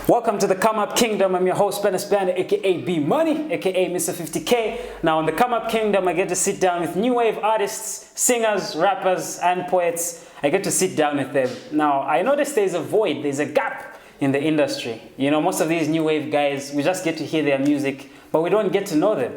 Welcome to the Come Up Kingdom. I'm your host, Benas Banda, aka B Money, aka Mr. 50K. Now, in the Come Up Kingdom, I get to sit down with new wave artists, singers, rappers, and poets. I get to sit down with them. Now, I noticed there's a void, there's a gap in the industry. You know, most of these new wave guys, we just get to hear their music, but we don't get to know them.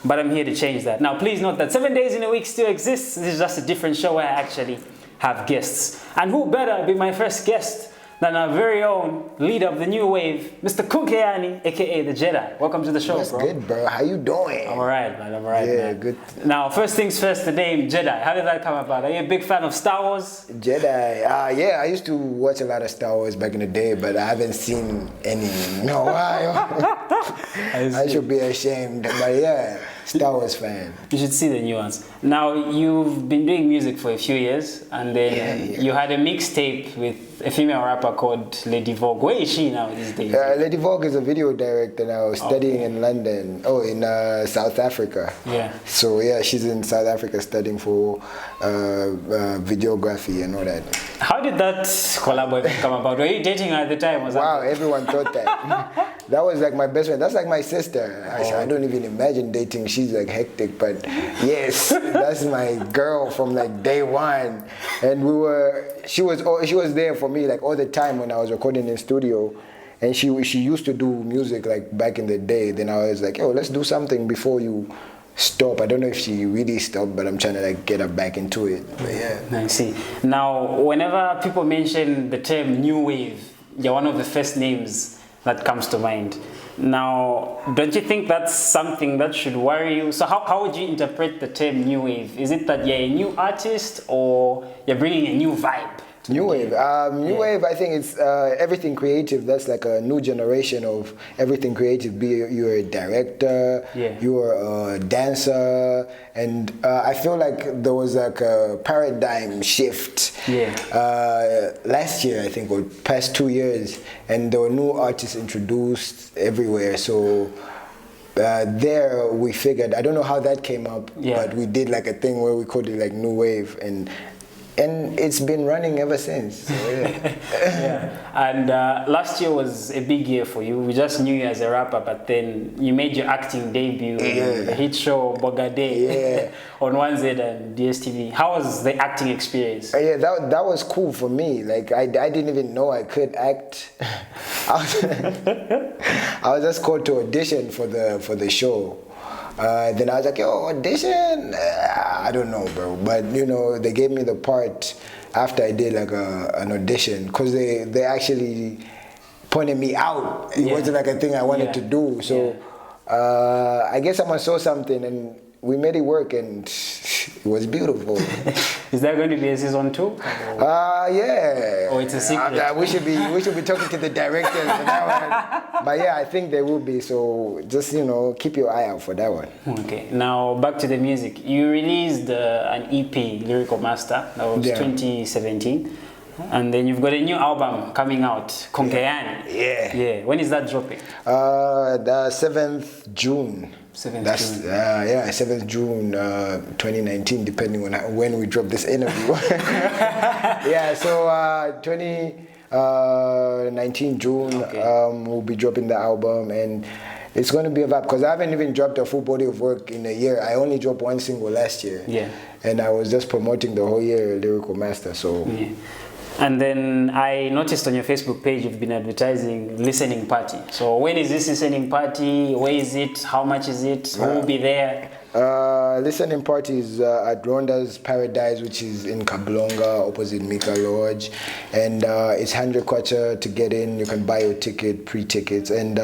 But I'm here to change that. Now, please note that 7 days in a week still exists. This is just a different show where I actually have guests. And who better be my first guest than our very own leader of the new wave, Mr. Kunkeyani, aka the Jedi. Welcome to the show, That's bro. good, bro. How you doing? I'm alright, man. I'm alright, Yeah, man. good. Now, first things first, the name Jedi. How did that come about? Are you a big fan of Star Wars? Jedi. Yeah, I used to watch a lot of Star Wars back in the day, but I haven't seen any in a while. I should be ashamed, but yeah, Star Wars fan. You should see the nuance. Now, you've been doing music for a few years, and then you had a mixtape with a female rapper called Lady Vogue. Where is she now these days? Lady Vogue is a video director now, studying in London. Oh, in South Africa. Yeah. So yeah, she's in South Africa studying for videography and all that. How did that collab come about? Were you dating her at the time? Wow, everyone thought that. That was like my best friend. That's like my sister. I don't even imagine dating. She's like hectic, but yes, that's my girl from like day one. And she was there for me like all the time when I was recording in studio. And she used to do music like back in the day. Then I was like, yo, let's do something before you stop. I don't know if she really stopped, but I'm trying to like get her back into it. But yeah. I see. Now, whenever people mention the term new wave, you're one of the first names that comes to mind. Now, don't you think that's something that should worry you? So how would you interpret the term new wave? Is it that you're a new artist or you're bringing a new vibe? New wave. Wave, I think it's everything creative. That's like a new generation of everything creative. Be you're a director, you're a dancer, and I feel like there was like a paradigm shift. Last year, I think, or past 2 years, and there were new artists introduced everywhere. So there we figured, I don't know how that came up, but we did like a thing where we called it like new wave, and it's been running ever since. So, And last year was a big year for you. We just knew you as a rapper, but then you made your acting debut in the hit show Bogade on 1Z and Dstv. How was the acting experience? That was cool for me. Like I didn't even know I could act. I was just called to audition for the show. Then I was like, yo, audition? I don't know, bro. But, you know, they gave me the part after I did like an audition, because they actually pointed me out. It wasn't like a thing I wanted to do. So I guess someone saw something and we made it work, and it was beautiful. Is there going to be a season 2? Yeah. Oh, it's a secret. We should be talking to the directors for that one. But yeah, I think there will be. So just, you know, keep your eye out for that one. Okay. Now back to the music. You released an EP, Lyrical Master. That was 2017. And then you've got a new album coming out, Kunkeyani. Yeah. When is that dropping? The 7th June. 7th June 2019, depending on when we drop this interview. So 2019 June, we'll be dropping the album, and it's going to be a vibe, because I haven't even dropped a full body of work in a year. I only dropped one single last year. And I was just promoting the whole year Lyrical Master. So. And then I noticed on your Facebook page you've been advertising listening party. So when is this listening party? Where is it? How much is it? Who will be there? Listening party is at Rhonda's Paradise, which is in Kablonga, opposite Mika Lodge. And it's 100 kwacha to get in. You can buy your ticket, pre-tickets. And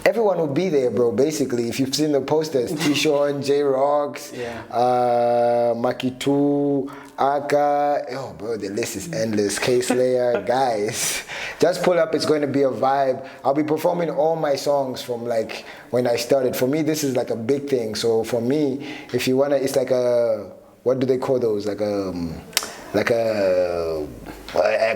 everyone will be there, bro. Basically, if you've seen the posters, Tishon, J-Rocks, Makitu, Aka, bro, the list is endless. K-Slayer, guys, just pull up. It's going to be a vibe. I'll be performing all my songs from like when I started. For me, this is like a big thing. So for me, if you wanna, it's like a, what do they call those? Like a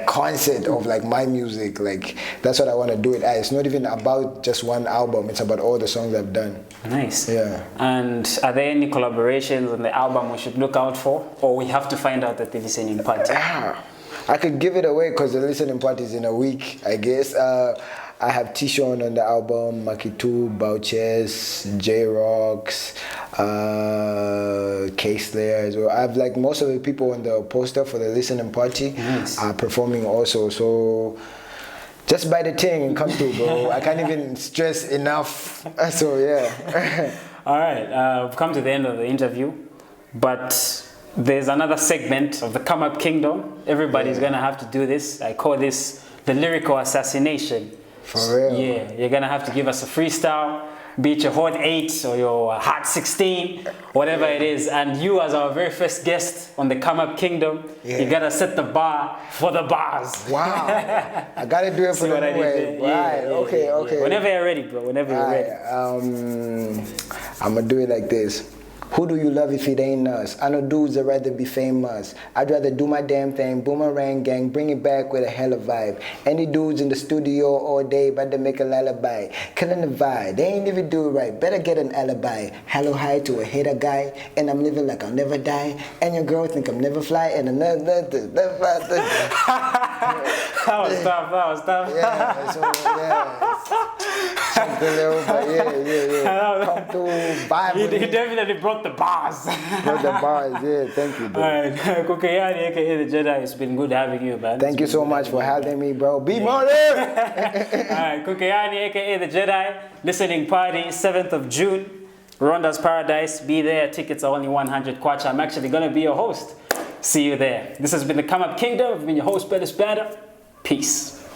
concert of like my music. Like that's what I want to do it as. It's not even about just one album. It's about all the songs I've done. Nice. Yeah. And are there any collaborations on the album we should look out for, or we have to find out at the listening party? I could give it away because the listening party is in a week, I guess. I have Tishon on the album, Makitu, Bouches, J-Rocks, K-Slayer as well. I have like most of the people on the poster for the listening party are performing also. So just buy the thing and come through, bro. I can't even stress enough. So yeah. All right, we've come to the end of the interview, but there's another segment of the Come Up Kingdom. Everybody's gonna have to do this. I call this the lyrical assassination. For real? Yeah, you're gonna have to give us a freestyle, be it your Hot 8 or your Hot 16, whatever it is. And you, as our very first guest on the Come Up Kingdom, you gotta set the bar for the bars. Wow. I gotta do it for the way. Right, okay. Whenever you're ready, bro, whenever you're ready. I'm gonna do it like this. Who do you love if it ain't us? I know dudes that rather be famous. I'd rather do my damn thing, boomerang gang, bring it back with a hella vibe. Any dudes in the studio all day, but they make a lullaby. Killing the vibe, they ain't even do it right. Better get an alibi. Hello, hi to a hater guy, and I'm living like I'll never die. And your girl think I'm never fly, and another. That was tough. Yeah, so something little, but yeah. Come through, vibe. He definitely brought the bars. Brought the bars, yeah. Thank you, bro. All right, Kunkeyani, aka the Jedi, it's been good having you, man. Thank you so much for having me, bro. Be money. All right, Kunkeyani, aka the Jedi, listening party, 7th of June, Ronda's Paradise. Be there. Tickets are only 100 kwacha. I'm actually gonna be your host. See you there. This has been the Come Up Kingdom. I've been your host, Benas Banda. Peace.